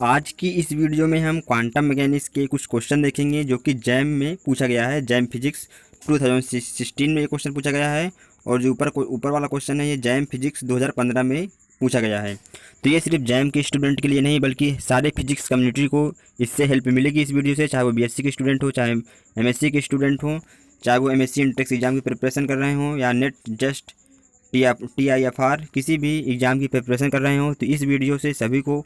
आज की इस वीडियो में हम क्वांटम मैकेनिक्स के कुछ क्वेश्चन देखेंगे जो कि जैम में पूछा गया है। जैम फिजिक्स 2016 में ये क्वेश्चन पूछा गया है और जो ऊपर वाला क्वेश्चन है ये जैम फिजिक्स 2015 में पूछा गया है। तो ये सिर्फ जैम के स्टूडेंट के लिए नहीं बल्कि सारे फिजिक्स कम्युनिटी को इससे हेल्प मिलेगी इस वीडियो से, चाहे वो बीएससी के स्टूडेंट हो, चाहे एमएससी के स्टूडेंट हो, चाहे वो एमएससी इंट्रेंस एग्जाम की प्रिपरेशन कर रहे हों या नेट जस्ट TIFR किसी भी एग्ज़ाम की प्रिपरेशन कर रहे हो। तो इस वीडियो से सभी को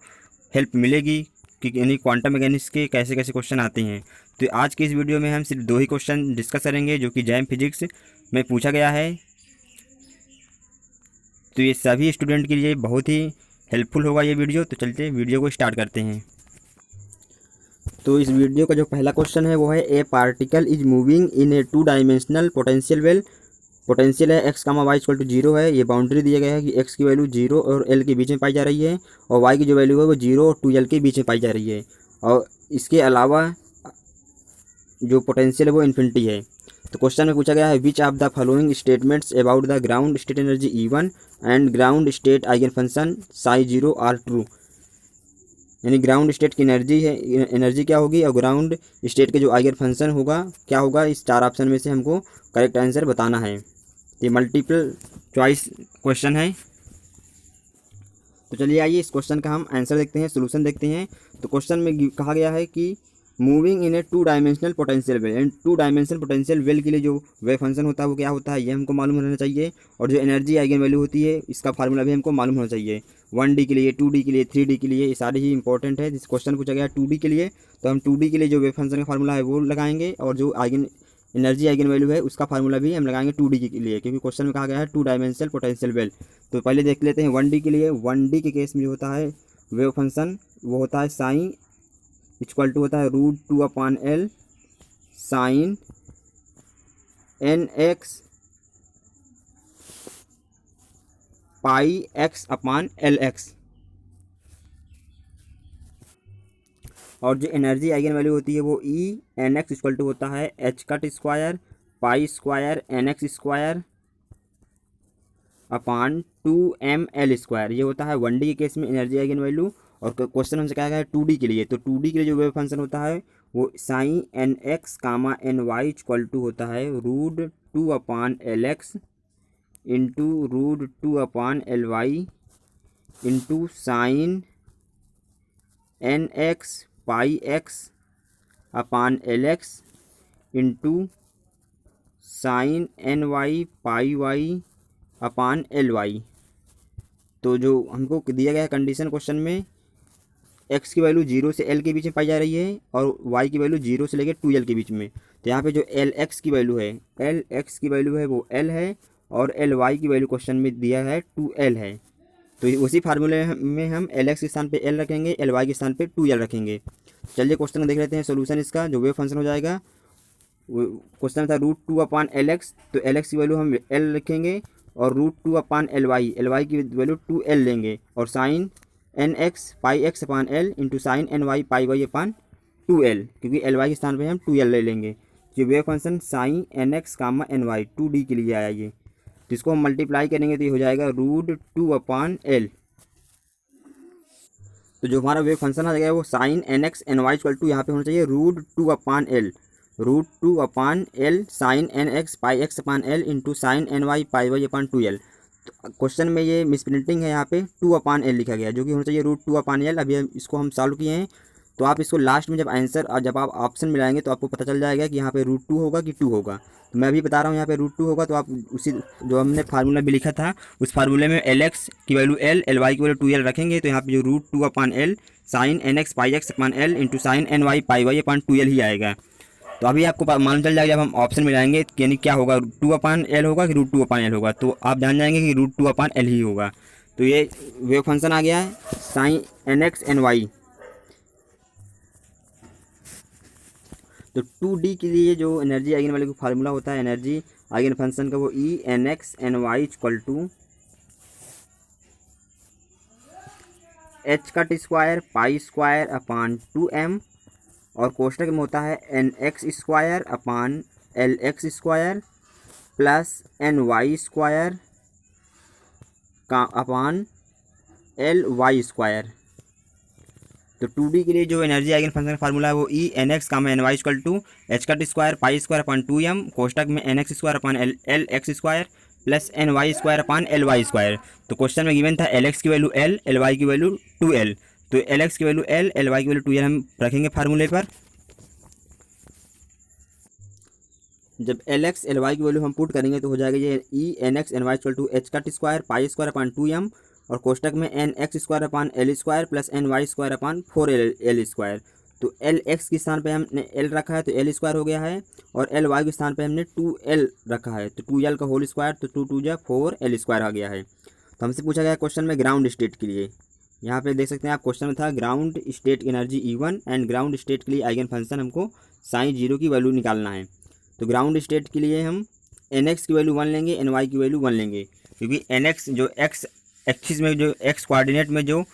हेल्प मिलेगी कि यानी क्वांटम मैकेनिक्स के कैसे कैसे क्वेश्चन आते हैं। तो आज के इस वीडियो में हम सिर्फ 2 ही क्वेश्चन डिस्कस करेंगे जो कि जैम फिजिक्स में पूछा गया है। तो ये सभी स्टूडेंट के लिए बहुत ही हेल्पफुल होगा ये वीडियो। तो चलते वीडियो को स्टार्ट करते हैं। तो इस वीडियो का जो पहला क्वेश्चन है वो है a particle is moving in a 2 dimensional potential well. Potential है X comma Y equal to 0 है। ये बाउंड्री दिया गया है कि एक्स की वैल्यू 0 और एल के बीच में पाई जा रही है और वाई की जो वैल्यू है वो 0 और 2l के बीच में पाई जा रही है। और इसके अलावा जो पोटेंशियल है वो इन्फिनिटी है। तो क्वेश्चन में पूछा गया है which of the following statements about the ground state energy E1 and ground state eigen function psi 0 are true. यानी ग्राउंड स्टेट की एनर्जी क्या होगी और ग्राउंड स्टेट के जो आइगन फंक्शन होगा क्या होगा। इस 4 ऑप्शन में से हमको करेक्ट आंसर बताना है। ये मल्टीपल चॉइस क्वेश्चन है। तो चलिए आइए इस क्वेश्चन का हम आंसर देखते हैं, सोल्यूशन देखते हैं। तो क्वेश्चन में कहा गया है कि moving in a 2 dimensional potential well, and 2 dimensional potential well के लिए जो वेव फंक्शन होता है वो क्या होता है ये हमको मालूम होना चाहिए। और जो एनर्जी आइगन वैल्यू होती है इसका फार्मूला भी हमको मालूम होना चाहिए। 1D के लिए, 2D के लिए, 3D के लिए, ये सारे ही इंपॉर्टेंट है। जिस क्वेश्चन पूछा गया है 2D के लिए तो हम 2D के लिए जो वेव फंक्शन का फार्मूला है वो लगाएंगे और जो एनर्जी आइगन वैल्यू है उसका फार्मूला भी हम लगाएंगे 2D के लिए, क्योंकि क्वेश्चन में कहा गया है 2 डायमेंशनल पोटेंशियल वेल। तो पहले देख लेते हैं 1D के लिए। 1D के केस में जो होता है वेव फंक्शन वो होता है साइन इक्वल टू होता है √2/L sine NX pi x/LX। और जो एनर्जी आइगन वैल्यू होती है वो NX इक्वल टू होता है h² pi square NX square upon 2mL²। ये होता है 1D के केस में एनर्जी आइगन वैल्यू। और क्वेश्चन हमसे कहा गया है 2D के लिए। तो 2D के लिए जो वेव फंक्शन होता है वो sine NX comma NY equal to होता है √2/LX into √2/LY into sine NX pi x/LX into sine NY pi y/LY। तो जो हमको दिया गया है कंडीशन क्वेश्चन में x की वैल्यू 0 से l के बीच में पाई जा रही है और y की वैल्यू 0 से लेकर 2l के बीच में। तो यहाँ पे जो LX की वैल्यू है, LX की वैल्यू है वो l है और LY की वैल्यू क्वेश्चन में दिया है 2l है। तो उसी फार्मूले में हम LX के स्थान पे l रखेंगे, LY के स्थान पे 2l रखेंगे। चलिए क्वेश्चन देख लेते हैं सोल्यूशन इसका। जो वेव फंक्शन हो जाएगा क्वेश्चन था √2/LX, तो LX की वैल्यू हम l रखेंगे और √2/LY की वैल्यू 2l लेंगे और sign NX pi x/L into sine NY pi y/2l, क्योंकि LY के स्थान पे हम 2l ले लेंगे। जो wave function sine NX comma NY 2D के लिए आया ये, तो इसको हम मल्टीप्लाई करेंगे तो ये हो जाएगा √2/L। तो जो हमारा वेव फंक्शन आ जाएगा वो sine NX NY equal to यहाँ पे होना चाहिए √2/L, √2/L sine NX pi x/L into sine NY pi y/2l। तो क्वेश्चन में ये मिसप्रिंटिंग है, यहाँ पे 2/L लिखा गया जो कि होना चाहिए √2/L। अभी इसको हम सॉल्व किए हैं। तो आप इसको लास्ट में जब आप ऑप्शन मिलाएंगे तो आपको पता चल जाएगा कि यहाँ पे √2 होगा कि 2 होगा। तो मैं अभी बता रहा हूँ यहाँ पे √2 होगा। तो आप उसी जो हमने फार्मूला भी लिखा था उस फार्मूले में LX की वैल्यू l, LY की वैल्यू 2l रखेंगे। तो यहाँ पे जो √2/L sine NX pi x/L into sine NY pi y/2l ही आएगा। तो अभी आपको मालूम चल जाएगा जब हम ऑप्शन मिलाएंगे यानी क्या होगा, 2/L होगा कि √2/L होगा। तो आप जान जाएंगे कि √2/L ही होगा। तो ये वेव फंक्शन आ गया है साइन NX NY। तो 2D के लिए जो एनर्जी आइगन वैल्यू का फार्मूला होता है एनर्जी आइगन फंक्शन का वो NX NY equal to h² pi square upon 2m और कोष्टक में होता है NX² प्लस NY² का अपान LY²। तो 2D के लिए जो एनर्जी आइगन फंक्शन का फार्मूला है वो E N X comma N Y equal to H cut square pi square upon 2m कोष्टक में N X square upon L X square plus N Y square upon L Y square. तो question में given था L X की value एल, L Y की value 2l। तो L X की वैल्यू एल, एल वाई की वैल्यू 2l हम रखेंगे फार्मूले पर। जब एल एक्स एल वाई की वैल्यू हम पुट करेंगे तो हो जाएगा ये E N X N Y equal to H cut square pi square upon 2m और कोष्टक में N X square upon L square plus N Y square upon 4l square. तो एल एक्स के स्थान पे हमने एल रखा है तो एल स्क्वायर हो गया है, और एल वाई के स्थान पे हमने 2l रखा है तो 2l का होल स्क्वायर, तो 2 2 4l स्क्वायर आ गया है। तो हमसे पूछा गया क्वेश्चन में ग्राउंड स्टेट के लिए, यहाँ पे देख सकते हैं आप क्वेश्चन में था ground state energy E1 and ground state के लिए आइगन फंक्शन हमको साइन 0 की वैल्यू निकालना है। तो ग्राउंड स्टेट के लिए हम एन एक्स की वैल्यू 1 लेंगे, एन वाई की वैल्यू 1 लेंगे, क्योंकि एन एक्स जो एक्स एक्सिस में जो एक्स कोऑर्डिनेट में जो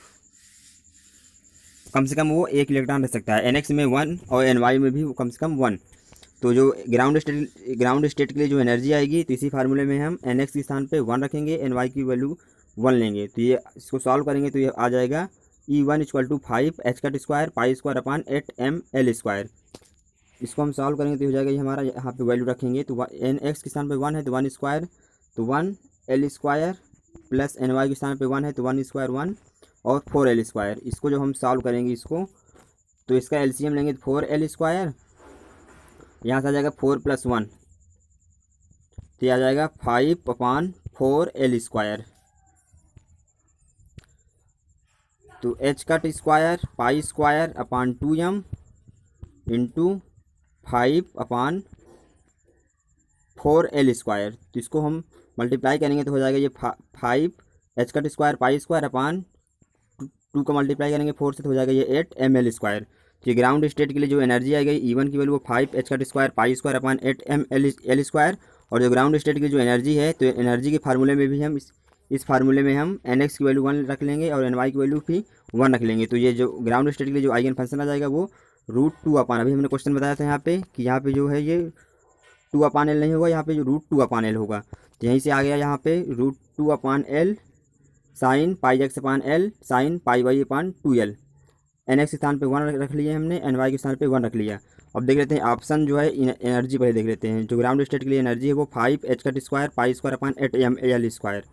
कम से कम वो 1 इलेक्ट्रॉन रह सकता है, एन एक्स में 1 और एन वाई में भी कम से कम 1। तो जो ग्राउंड स्टेट के लिए जो एनर्जी आएगी तो इसी फार्मूले में हम एन एक्स के स्थान पे 1 रखेंगे, एन वाई की वैल्यू 1 लेंगे। तो ये इसको सॉल्व करेंगे तो ये आ जाएगा E1 equal to 5 H cut square pi square upon 8ml square. इसको हम सॉल्व करेंगे तो हो जाएगा ये हमारा, यहाँ पे वैल्यू रखेंगे तो एन एक्स के स्थान पे 1 है तो 1 स्क्वायर, तो 1l square plus N Y के स्थान पे 1 है तो 1 स्क्वायर 1 और 4l स्क्वायर। इसको जो हम सॉल्व करेंगे इसको तो इसका एलसीएम लेंगे तो 4l स्क्वायर, यहाँ से आ जाएगा 4 + 1 तो ये आ जाएगा 5/4l स्क्वायर। तो H cut square pi square upon 2m into 5/4l square. तो इसको हम मल्टीप्लाई करेंगे तो हो जाएगा ये 5 H cut square pi square अपान 2 का मल्टीप्लाई करेंगे 4 से तो हो जाएगा ये 8ml स्क्वायर। तो ये ग्राउंड स्टेट के लिए जो एनर्जी आ गई E1 की वैल्यू वो 5 H cut square pi square upon 8ml square, और जो ग्राउंड स्टेट की जो एनर्जी है तो एनर्जी के फार्मूले में भी हम इस फार्मूले में हम एन एक्स की वैल्यू 1 रख लेंगे और एन वाई की वैल्यू भी 1 रख लेंगे। तो ये जो ग्राउंड स्टेट के लिए जो आइगन फंक्शन आ जाएगा वो √2 अपान, अभी हमने क्वेश्चन बताया था यहाँ पे कि यहाँ पे जो है ये 2/l नहीं होगा, यहाँ पे जो √2/l होगा। तो यहीं से आ गया यहाँ पे √2/l sine pi X upon L sine pi Y upon 2l। N x के स्थान पे 1 रख लिया हमने, एन वाई के स्थान पे 1 रख लिया। अब देख लेते हैं ऑप्शन जो है एनर्जी पहले देख लेते हैं। जो ग्राउंड स्टेट के लिए एनर्जी है वो 5 H cut square pi square upon 8ml square.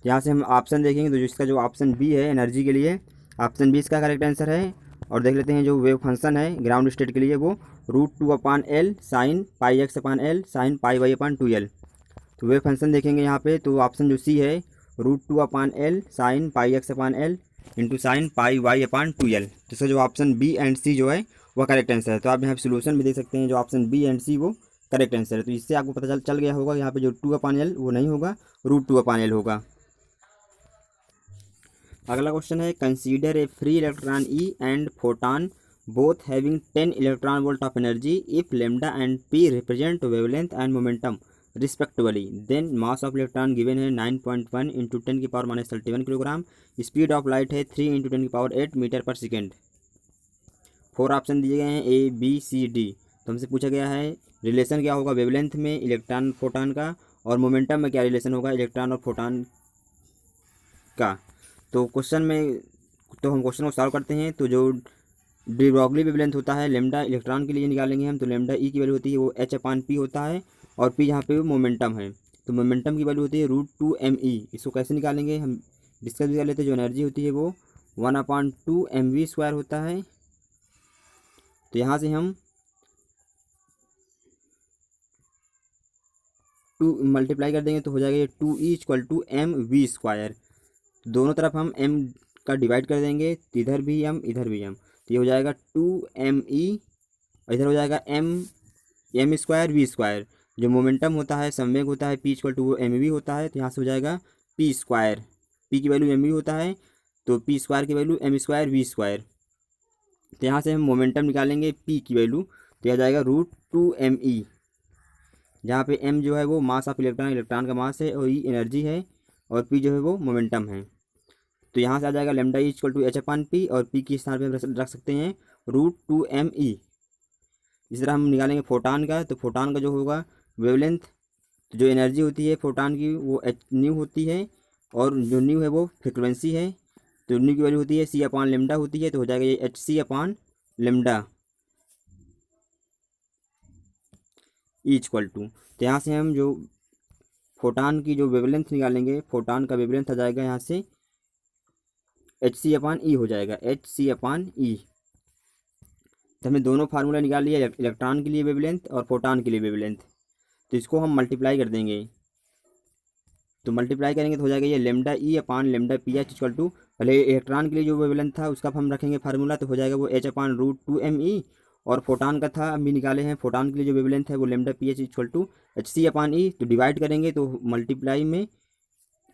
यहाँ से हम ऑप्शन देखेंगे तो जिसका जो ऑप्शन बी है एनर्जी के लिए, ऑप्शन बी इसका करेक्ट आंसर है। और देख लेते हैं जो वेव फंक्शन है ग्राउंड स्टेट के लिए वो √2/l sine pi X upon L sine pi Y upon 2l। तो वेव फंक्शन देखेंगे यहाँ पे तो ऑप्शन जो सी है √2/l sine pi X upon L into sine pi Y upon 2l। तो इसका जो ऑप्शन बी एंड सी जो है वह करेक्ट आंसर है। तो आप यहाँ पे सोल्यूशन भी देख सकते हैं जो ऑप्शन बी एंड सी वो करेक्ट आंसर है। तो इससे आपको पता चल गया होगा यहाँ पे जो 2/l वो नहीं होगा, √2/l होगा। अगला क्वेश्चन है consider a free electron E and photon both having 10 electron volt of energy if lambda and p represent wavelength and momentum respectively, then mass of electron given है 9.1 into 10⁻³ kilogram, speed of light है 3 into 10⁸ metre per second. 4 option दिए गए हैं A B C D। तो हमसे पूछा गया है रिलेशन क्या होगा वेवलेंथ में इलेक्ट्रॉन फोटॉन का, और मोमेंटम में क्या रिलेशन होगा इलेक्ट्रॉन और फोटॉन का। तो क्वेश्चन में तो हम क्वेश्चन को सॉल्व करते हैं। तो जो डी ब्रॉगली वेवलेंथ होता है लेमडा इलेक्ट्रॉन के लिए निकालेंगे हम, तो लेमडा ई की वैल्यू होती है वो h/p होता है, और p यहाँ पे मोमेंटम है तो मोमेंटम की वैल्यू होती है √2me। इसको कैसे निकालेंगे हम डिस्कस भी कर लेते हैं। जो एनर्जी होती है वो 1/2mv² होता है। तो यहाँ से हम 2 मल्टीप्लाई कर देंगे तो हो जाएगा ये 2e = mv²। दोनों तरफ हम m का डिवाइड कर देंगे, तो इधर भी m इधर भी m, तो ये हो जाएगा 2me और इधर हो जाएगा m² v²। जो मोमेंटम होता है संवेग होता है p = वो mv होता है, तो यहाँ से हो जाएगा p²। p की वैल्यू mv होता है तो p² की वैल्यू m² v²। तो यहाँ से हम मोमेंटम निकालेंगे p की वैल्यू, तो यह जाएगा √2me, जहाँ पे m जो है वो मास ऑफ इलेक्ट्रॉन, इलेक्ट्रॉन का मास है, और e एनर्जी है, और p जो है वो मोमेंटम है। तो यहाँ से आ जाएगा लैम्डा ई = h/p, और p की स्थान पे हम रख सकते हैं √2me। इस तरह हम निकालेंगे फोटान का, तो फोटान का जो होगा वेवलेंथ, तो जो एनर्जी होती है फोटान की वो न्यू होती है, और जो न्यू है वो फ्रिक्वेंसी है, तो न्यू की वैल्यू होती है सी अपान लेमडा होती है, तो हो जाएगा ये H C upon lambda equal to. तो यहाँ से हम जो फोटान की जो वेवलेंथ निकालेंगे, फोटान का वेवलेंथ आ जाएगा यहाँ से एच सी अपान ई हो जाएगा, एच सी अपान ई। तो हमने दोनों फार्मूला निकाल लिया, इलेक्ट्रॉन के लिए वेवलेंथ और फोटान के लिए वेवलेंथ। तो इसको हम मल्टीप्लाई कर देंगे, तो मल्टीप्लाई करेंगे तो हो जाएगा ये lambda E upon lambda P H equal to, पहले इलेक्ट्रॉन के लिए जो वेवलेंथ था उसका हम रखेंगे फार्मूला, तो हो जाएगा वो H upon root two M E. और फोटान का था अभी निकाले हैं, फोटान के लिए जो वेवलेंथ है वो lambda P H equal to H C upon E. तो डिवाइड करेंगे तो मल्टीप्लाई में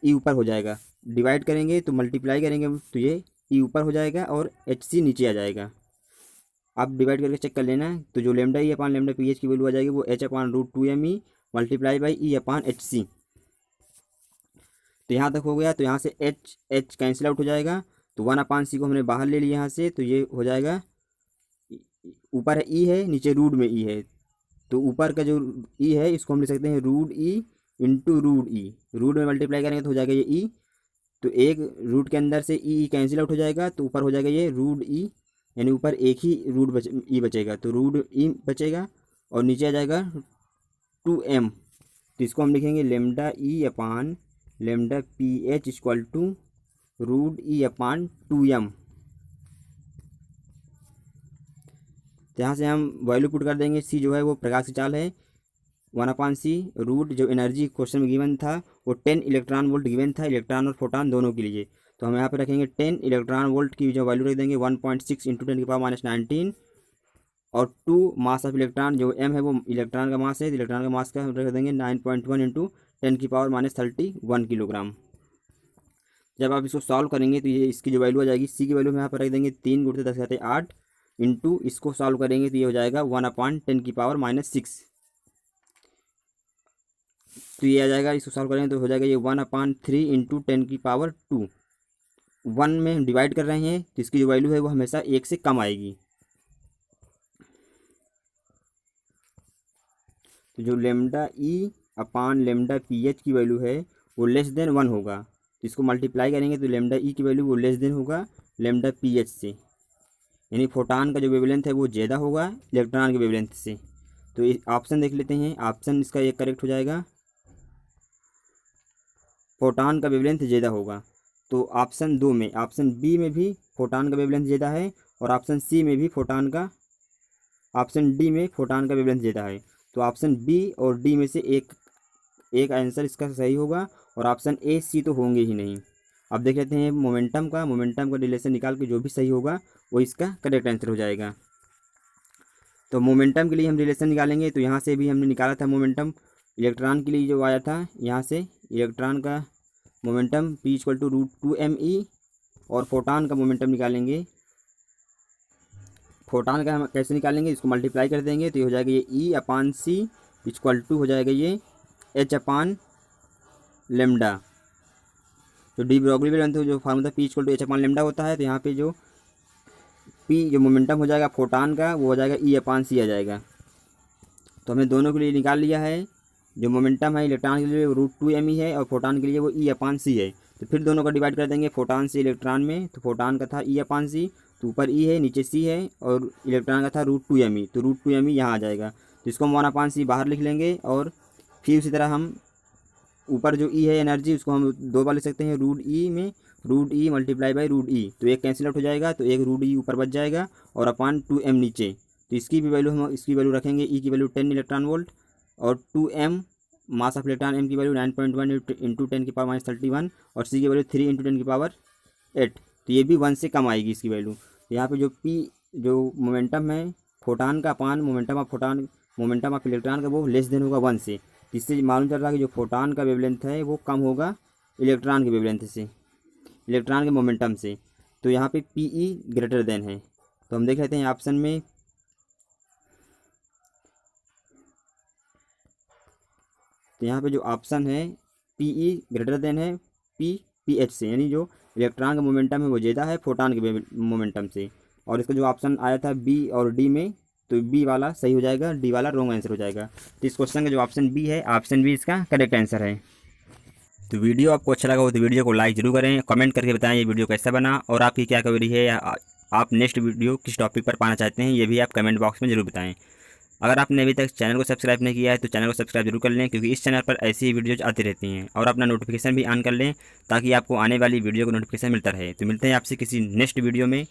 ई ऊपर हो जाएगा, डिवाइड करेंगे तो मल्टीप्लाई करेंगे तो ये ई ऊपर हो जाएगा और एच सी नीचे आ जाएगा। आप डिवाइड करके चेक कर लेना। तो जो lambda E upon lambda P H की वैल्यू आ जाएगी वो H upon root two M E multiply by E upon H C. तो यहाँ तक हो गया। तो यहाँ से एच एच कैंसिल आउट हो जाएगा, तो वन अपान सी को हमने बाहर ले लिया यहाँ से, तो ये हो जाएगा ऊपर है ई है, नीचे रूट में ई है, तो ऊपर का जो ई है इसको हम लिख सकते हैं रूट ई इंटू रूट ई। रूट में मल्टीप्लाई करेंगे तो हो जाएगा ये ई, तो एक रूट के अंदर से ई कैंसिल आउट हो जाएगा, तो ऊपर हो जाएगा ये रूट ई, यानी ऊपर एक ही रूट ई बचेगा, तो रूट ई बचेगा और नीचे आ जाएगा टू एम। तो इसको हम लिखेंगे lambda E upon lambda P H equal to root E upon two M. तो यहाँ से हम वैल्यू पुट कर देंगे, सी जो है वो प्रकाश की चाल है, वन अपान सी रूट जो एनर्जी क्वेश्चन में गिवन था वो 10 इलेक्ट्रॉन वोल्ट गिवन था, इलेक्ट्रॉन और फोटान दोनों के लिए। तो हम यहाँ पे रखेंगे 10 इलेक्ट्रॉन वोल्ट की जो वैल्यू रख देंगे 1.6 इंटू 10 की पावर माइनस 19 और 2 मास ऑफ इलेक्ट्रॉन जो एम है वो इलेक्ट्रॉन का मास है, तो इलेक्ट्रॉन का मास का हम रख देंगे 9.1 इंटू 10 की पावर माइनस 31 किलोग्राम। जब आप इसको सॉल्व करेंगे तो ये इसकी जो वैल्यू आ जाएगी, सी की वैल्यू हम यहाँ पर रख देंगे 3 गुणित 10 घाते 8 इंटू इसको सॉल्व करेंगे तो ये हो जाएगा 1/10 की पावर माइनस 6। तो ये आ जाएगा, इसको सॉल्व करेंगे तो हो जाएगा ये 1/3 इंटू 10 की पावर 2। 1 में हम डिवाइड कर रहे हैं तो इसकी जो वैल्यू है वो हमेशा 1 से कम आएगी। तो जो lambda E upon lambda P H की वैल्यू है वो लेस देन 1 होगा, तो इसको मल्टीप्लाई करेंगे तो लेमडा ई की वैल्यू वो लेस देन होगा लेमडा पी एच से, यानी फोटान का जो वेवलेंथ है वो ज़्यादा होगा इलेक्ट्रॉन के वेवलेंथ से। तो ऑप्शन देख लेते हैं, ऑप्शन इसका एक करेक्ट हो जाएगा, फोटान का वेवलेंथ ज़्यादा होगा। तो ऑप्शन 2 में, ऑप्शन बी में भी फोटान का वेवलेंथ ज़्यादा है और ऑप्शन सी में भी फोटान का, ऑप्शन डी में फोटान का वेवलेंथ ज़्यादा है। तो ऑप्शन बी और डी में से एक आंसर इसका सही होगा और ऑप्शन ए सी तो होंगे ही नहीं। अब देख लेते हैं मोमेंटम का रिलेशन निकाल के जो भी सही होगा वो इसका करेक्ट आंसर हो जाएगा। तो मोमेंटम के लिए हम रिलेशन निकालेंगे, तो यहाँ से भी हमने निकाला था मोमेंटम इलेक्ट्रॉन के लिए जो आया था, यहाँ से इलेक्ट्रॉन का momentum p equal to root two M E, और फोटान का मोमेंटम निकालेंगे। फोटान का हम कैसे निकालेंगे, इसको मल्टीप्लाई कर देंगे तो ये हो जाएगा ये ई अपान सी इक्वल टू हो जाएगा ये एच अपान लेमडा। तो डी ब्रोगली भी जानते हो जो formula P equal to H upon lambda होता है, तो यहाँ पे जो पी जो मोमेंटम हो जाएगा फोटान का वो हो जाएगा ई अपान सी आ जाएगा। तो हमने दोनों के लिए निकाल लिया है, जो मोमेंटम है इलेक्ट्रॉन के लिए वो रूट टू एम ई है और फोटान के लिए वो ई अपान सी है। तो फिर दोनों को डिवाइड कर देंगे फोटान से इलेक्ट्रॉन में, तो फोटान का था ई अपान सी, तो ऊपर ई है नीचे सी है, और इलेक्ट्रॉन का था रूट टू एम ई, तो रूट टू एम ई यहाँ आ जाएगा। तो इसको हम 1/c बाहर लिख लेंगे और फिर उसी तरह हम ऊपर जो ई है एनर्जी उसको हम 2 बार लिख सकते हैं रूट ई में, root E multiply by root E, तो एक कैंसिल आउट हो जाएगा, तो एक रूट ई ऊपर बच जाएगा और अपान 2m नीचे। तो इसकी भी वैल्यू हम इसकी वैल्यू रखेंगे, ई की वैल्यू 10 इलेक्ट्रॉन वोल्ट और 2m mass of electron, M की वैल्यू 9.1 इंटू 10 की पावर माइनस 31 और सी की वैल्यू 3 इंटू 10 की पावर 8। तो ये भी 1 से कम आएगी इसकी वैल्यू। तो यहाँ पे जो पी जो मोमेंटम है फोटान का upon momentum of photon momentum of electron का वो लेस देन होगा 1 से। इससे मालूम चल रहा है कि जो फोटान का वेवलेंथ है वो कम होगा इलेक्ट्रॉन के वेवलेंथ से, इलेक्ट्रॉन के मोमेंटम से। तो यहाँ पे पी ई ग्रेटर देन है। तो हम देख लेते हैं ऑप्शन में, तो यहाँ पे जो ऑप्शन है पी ई ग्रेटर देन है पी एच से, यानी जो इलेक्ट्रॉन का मोमेंटम है वो ज़्यादा है फोटान के मोमेंटम से। और इसका जो ऑप्शन आया था बी और डी में, तो बी वाला सही हो जाएगा, डी वाला रॉन्ग आंसर हो जाएगा। तो इस क्वेश्चन का जो ऑप्शन बी है, ऑप्शन बी इसका करेक्ट आंसर है। तो वीडियो आपको अच्छा लगा हो तो वीडियो को लाइक जरूर करें, कमेंट करके बताएं ये वीडियो कैसा बना और आपकी क्या क्वेरी है या आप नेक्स्ट वीडियो किस टॉपिक पर पाना चाहते हैं, ये भी आप कमेंट बॉक्स में जरूर बताएं। अगर आपने अभी तक चैनल को सब्सक्राइब नहीं किया है तो चैनल को सब्सक्राइब जरूर कर लें, क्योंकि इस चैनल पर ऐसी ही वीडियोज आती रहती हैं। और अपना नोटिफिकेशन भी ऑन कर लें ताकि आपको आने वाली वीडियो को नोटिफिकेशन मिलता रहे। तो मिलते हैं आपसे किसी नेक्स्ट वीडियो में।